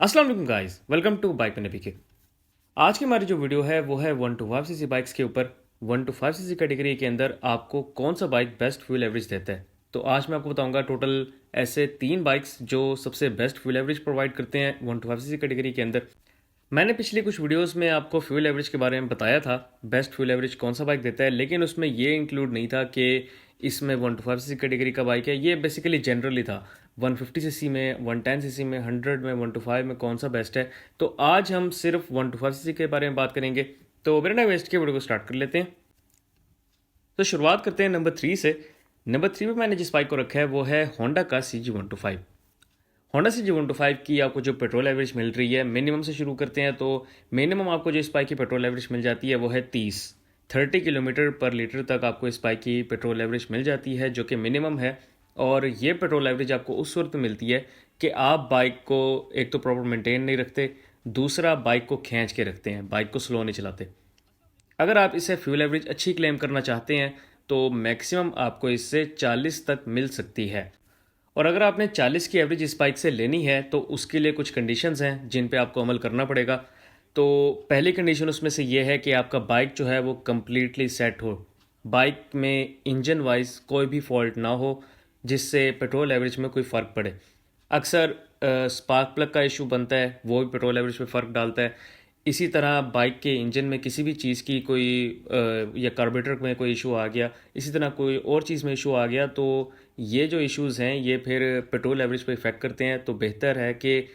अस्सलाम वालेकुम guys, welcome to bike में पीके। आज की हमारी जो वीडियो है वो है 1 to 5 cc बाइक्स के ऊपर। 1 to 5 cc कैटेगरी के अंदर आपको कौन सा बाइक बेस्ट फ्यूल एवरेज देता है। तो आज मैं आपको बताऊंगा टोटल ऐसे 3 बाइक्स जो सबसे बेस्ट फ्यूल एवरेज प्रोवाइड करते हैं 1 to 5 cc कैटेगरी के अंदर। मैंने पिछली कुछ वीडियोस में आपको फ्यूल एवरेज के बारे में बताया था, बेस्ट फ्यूल एवरेज कौन सा बाइक देता है, लेकिन उसमें ये इंक्लूड नहीं था कि इसमें 1 to 5 cc कैटेगरी का बाइक है। ये बेसिकली जनरली था 150 cc में, 110 cc में, 100 में, 1 to 5 में कौन सा बेस्ट है। तो आज हम सिर्फ 1 to 5 cc के बारे में बात करेंगे। तो बिना टाइम वेस्ट के वीडियो को स्टार्ट कर लेते हैं। तो शुरुआत करते हैं नंबर 3 से। नंबर 3 पे मैंने जिस बाइक को रखा है वो है होंडा का CG125। होंडा CG125 की आपको जो पेट्रोल एवरेज मिल रही है, मिनिमम से शुरू करते हैं तो मिनिमम आपको जो इस बाइक की पेट्रोल एवरेज मिल जाती है वो है 30 किलोमीटर पर लीटर तक आपको इस बाइक की पेट्रोल एवरेज मिल जाती है, जो कि मिनिमम है। और ये पेट्रोल एवरेज आपको उस सूरत में मिलती है कि आप बाइक को एक तो प्रॉपर मेंटेन नहीं रखते, दूसरा बाइक को खींच के रखते हैं, बाइक को स्लो नहीं चलाते। अगर आप इससे फ्यूल एवरेज अच्छी क्लेम करना चाहते हैं तो मैक्सिमम आपको इससे 40 तक मिल सकती है। और अगर आपने 40 की एवरेज इस बाइक से लेनी है तो उसके लिए कुछ कंडीशंस हैं जिन पे आपको अमल करना पड़ेगा। तो पहली कंडीशन उसमें से ये है कि आपका बाइक जो है वो कम्प्लीटली सेट हो, बाइक में इंजन वाइज कोई भी फॉल्ट ना हो जिससे पेट्रोल एवरेज में कोई फ़र्क पड़े। अक्सर स्पार्क प्लग का इशू बनता है, वो भी पेट्रोल एवरेज पे फ़र्क डालता है। इसी तरह बाइक के इंजन में किसी भी चीज़ की कोई या कार्बोरेटर में कोई इशू आ गया, इसी तरह कोई और चीज़ में इशू आ गया, तो ये जो इश्यूज़ हैं ये फिर पेट्रोल एवरेज पे इफ़ेक्ट करते हैं। तो बेहतर है कि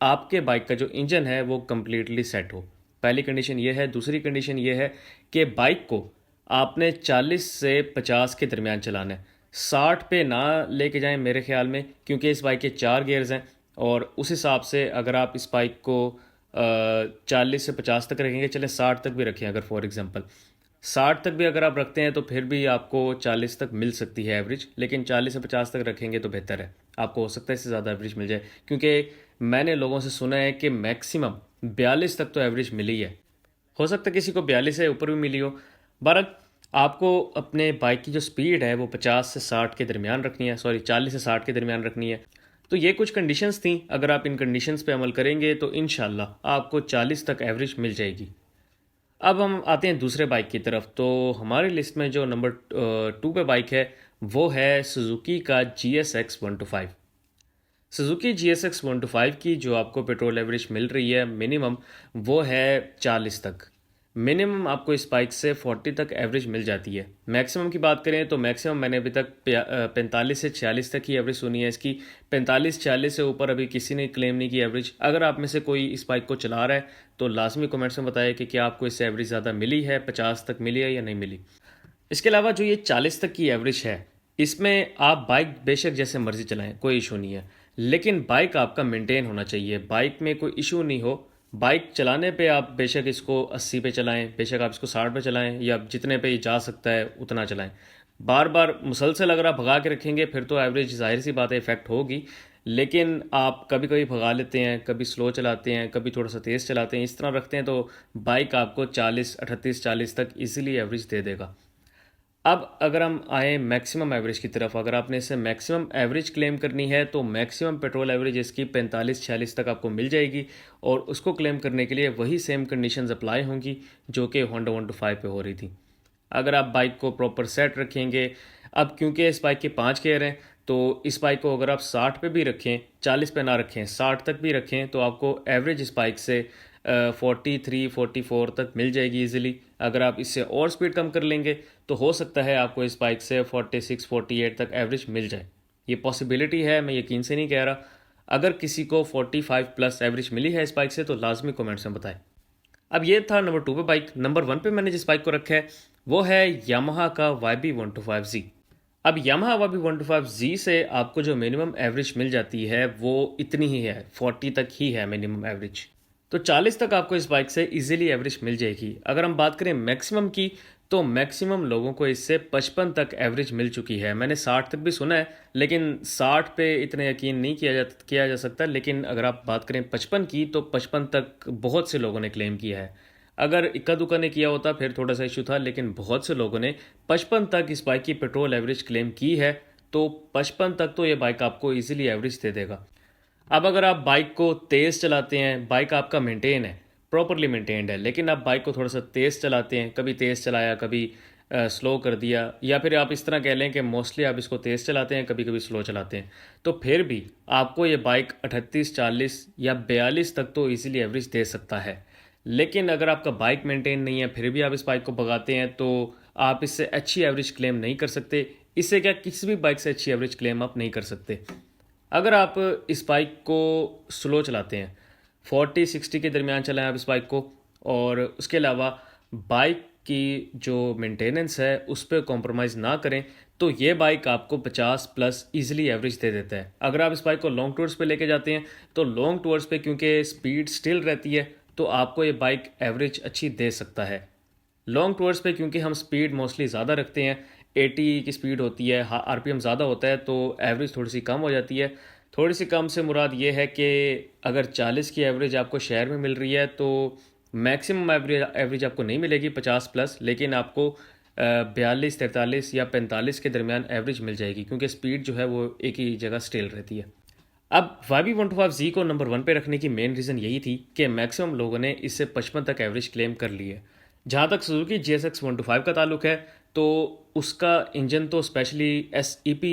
आपके बाइक का जो इंजन है वो कम्प्लीटली सेट हो। पहली कंडीशन ये है। दूसरी कंडीशन ये है कि बाइक को आपने 40 से 50 के दरमियान चलाना है, 60 पे ना लेके जाएं मेरे ख्याल में, क्योंकि इस बाइक के 4 गियर्स हैं। और उस हिसाब से अगर आप इस बाइक को 40 से 50 तक रखेंगे, चले 60 तक भी रखें, अगर फॉर एग्जांपल 60 तक भी अगर आप रखते हैं तो फिर भी आपको 40 तक मिल सकती है एवरेज, लेकिन 40 से 50 तक रखेंगे तो बेहतर है। आपको हो सकता है इससे ज़्यादा एवरेज मिल जाए, क्योंकि मैंने लोगों से सुना है कि मैक्सिमम 42 तक तो एवरेज मिली है। हो सकता है किसी को 42 से ऊपर भी मिली हो। बहरहाल आपको अपने बाइक की जो स्पीड है वो 50 से 60 के दरमियान रखनी है, सॉरी 40 से 60 के दरमियान रखनी है। तो ये कुछ कंडीशंस थी, अगर आप इन कंडीशंस पे अमल करेंगे तो इंशाल्लाह आपको 40 तक एवरेज मिल जाएगी। अब हम आते हैं दूसरे बाइक की तरफ। तो हमारी लिस्ट में जो नंबर 2 पे बाइक है वो है सुजुकी का GSX 125। सुजुकी GSX 125 की जो आपको पेट्रोल एवरेज मिल रही है मिनिमम, वो है 40 तक। मिनिमम आपको इस बाइक से 40 तक एवरेज मिल जाती है। मैक्सिमम की बात करें तो मैक्सिमम मैंने अभी तक 45 से 46 तक ही एवरेज सुनी है इसकी। 45-46 से ऊपर अभी किसी ने क्लेम नहीं की एवरेज। अगर आप में से कोई इस बाइक को चला रहा है तो लाजमी कमेंट्स में बताएं कि क्या आपको इससे एवरेज ज़्यादा मिली है, 50 तक मिली है या नहीं मिली। इसके अलावा जो ये 40 तक की एवरेज है, इसमें आप बाइक बेशक जैसे मर्जी चलाएं, कोई इशू नहीं है, लेकिन बाइक आपका मेंटेन होना चाहिए, बाइक में कोई इशू नहीं हो। बाइक चलाने पे आप बेशक इसको 80 पे चलाएं, बेशक आप इसको 60 पे चलाएं, या जितने पे जा सकता है उतना चलाएं। बार बार मुसलसल अगर आप भगा के रखेंगे फिर तो एवरेज जाहिर सी बात है इफेक्ट होगी। लेकिन आप कभी कभी भगा लेते हैं, कभी स्लो चलाते हैं, कभी थोड़ा सा तेज़ चलाते हैं, इस तरह रखते हैं तो बाइक आपको 40, 38-40 तक इजीली एवरेज दे देगा। अब अगर हम आए मैक्सिमम एवरेज की तरफ, अगर आपने इसे मैक्सिमम एवरेज क्लेम करनी है तो मैक्सिमम पेट्रोल एवरेज इसकी 45-46 तक आपको मिल जाएगी। और उसको क्लेम करने के लिए वही सेम कंडीशंस अप्लाई होंगी जो कि होंडा 125 पे हो रही थी। अगर आप बाइक को प्रॉपर सेट रखेंगे, अब क्योंकि इस बाइक के 5 गियर हैं तो इस बाइक को अगर आप 60 पे भी रखें, 40 पे ना रखें, 60 तक भी रखें, तो आपको एवरेज इस बाइक से 43-44 तक मिल जाएगी इजीली। अगर आप इससे और स्पीड कम कर लेंगे तो हो सकता है आपको इस बाइक से 46-48 तक एवरेज मिल जाए। ये पॉसिबिलिटी है, मैं यकीन से नहीं कह रहा। अगर किसी को 45 प्लस एवरेज मिली है इस बाइक से तो लाजमी कमेंट्स में बताएं। अब ये था नंबर 2 पे बाइक। नंबर 1 पे मैंने जिस बाइक को रखा है वो है यामाहा का YB125Z। अब यामाहा YB125Z से आपको जो मिनिमम एवरेज मिल जाती है वो इतनी ही है, 40 तक ही है मिनिमम एवरेज। तो 40 तक आपको इस बाइक से इजीली एवरेज मिल जाएगी। अगर हम बात करें मैक्सिमम की तो मैक्सिमम लोगों को इससे 55 तक एवरेज मिल चुकी है। मैंने 60 तक भी सुना है, लेकिन 60 पे इतना यकीन नहीं किया जा सकता। लेकिन अगर आप बात करें 55 की तो 55 तक बहुत से लोगों ने क्लेम किया है। अगर इक्का दुक्का ने किया होता फिर थोड़ा सा इशू था, लेकिन बहुत से लोगों ने 55 तक इस बाइक की पेट्रोल एवरेज क्लेम की है। तो 55 तक तो ये बाइक आपको ईजिली एवरेज दे देगा। अब अगर आप बाइक को तेज़ चलाते हैं, बाइक आपका मेंटेन है, प्रॉपरली मेंटेन्ड है, लेकिन आप बाइक को थोड़ा सा तेज़ चलाते हैं, कभी तेज़ चलाया, कभी स्लो कर दिया, या फिर आप इस तरह कह लें कि मोस्टली आप इसको तेज़ चलाते हैं, कभी कभी स्लो चलाते हैं, तो फिर भी आपको ये बाइक 38, 40 या 42 तक तो इजीली एवरेज दे सकता है। लेकिन अगर आपका बाइक मेंटेन नहीं है, फिर भी आप इस बाइक को भगाते हैं, तो आप इससे अच्छी एवरेज क्लेम नहीं कर सकते। इससे क्या, किसी भी बाइक से अच्छी एवरेज क्लेम आप नहीं कर सकते। अगर आप इस बाइक को स्लो चलाते हैं, 40-60 के दरमियान चलाएं आप इस बाइक को, और उसके अलावा बाइक की जो मेंटेनेंस है उस पर कॉम्प्रोमाइज़ ना करें, तो ये बाइक आपको 50 प्लस इजीली एवरेज दे देता है। अगर आप इस बाइक को लॉन्ग टूर्स पे लेके जाते हैं, तो लॉन्ग टूर्स पे क्योंकि स्पीड स्टिल रहती है, तो आपको ये बाइक एवरेज अच्छी दे सकता है। लॉन्ग टूर्स पे क्योंकि हम स्पीड मोस्टली ज़्यादा रखते हैं, 80 की स्पीड होती है, आरपीएम ज़्यादा होता है, तो एवरेज थोड़ी सी कम हो जाती है। थोड़ी सी कम से मुराद ये है कि अगर 40 की एवरेज आपको शहर में मिल रही है, तो मैक्सिमम एवरेज आपको नहीं मिलेगी 50 प्लस, लेकिन आपको 42, 43 या 45 के दरमियान एवरेज मिल जाएगी, क्योंकि स्पीड जो है वो एक ही जगह स्टिल रहती है। अब YB125Z को नंबर 1 पे रखने की मेन रीज़न यही थी कि मैक्सिमम लोगों ने इससे 55 तक एवरेज क्लेम कर ली है। जहाँ तक सुजुकी GSX 125 का ताल्लुक है, तो उसका इंजन तो स्पेशली SEP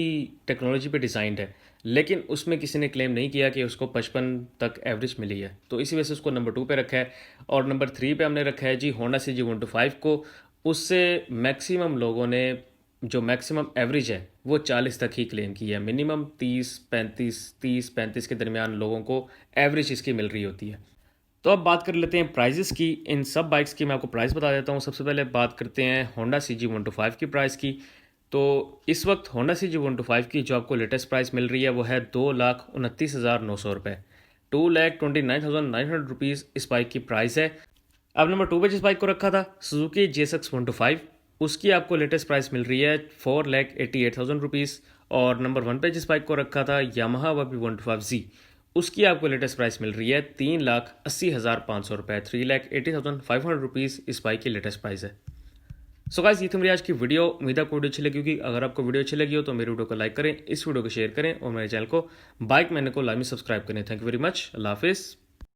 टेक्नोलॉजी पे डिज़ाइंड है, लेकिन उसमें किसी ने क्लेम नहीं किया कि उसको 55 तक एवरेज मिली है, तो इसी वजह से उसको नंबर 2 पे रखा है। और नंबर 3 पे हमने रखा है जी होंडा CG125 को। उससे मैक्सिमम लोगों ने जो मैक्सिमम एवरेज है वो 40 तक ही क्लेम की है। मिनिमम 30-35 के दरमियान लोगों को एवरेज इसकी मिल रही होती है। तो अब बात कर लेते हैं प्राइजेस की। इन सब बाइक्स की मैं आपको प्राइस बता देता हूँ। सबसे पहले बात करते हैं होंडा CG125 की प्राइस की। तो इस वक्त होंडा CG125 की जो आपको लेटेस्ट प्राइस मिल रही है वो है 2,29,900 रुपये। 2,29,900 रुपीज़ इस बाइक की प्राइस है। अब नंबर 2 पे जिस बाइक को रखा था सुजुकी GSX 125, उसकी आपको लेटेस्ट प्राइस मिल रही है 4,88,000 रुपीज़। और नंबर 1 पे जिस बाइक को रखा था यामाहा YB125Z, उसकी आपको लेटेस्ट प्राइस मिल रही है 3,80,500 रुपये। 3,80,500 रुपीज़ इस बाइक की लेटेस्ट प्राइस है। सो गाइस, ये थी मेरी आज की वीडियो। उम्मीद है आपको वीडियो अच्छी लगी होगी। अगर आपको वीडियो अच्छी लगी हो तो मेरी वीडियो को लाइक करें, इस वीडियो को शेयर करें और मेरे चैनल को बाइक मैन को लाजमी सब्सक्राइब करें। Thank you very much. अल्लाह हाफिज़।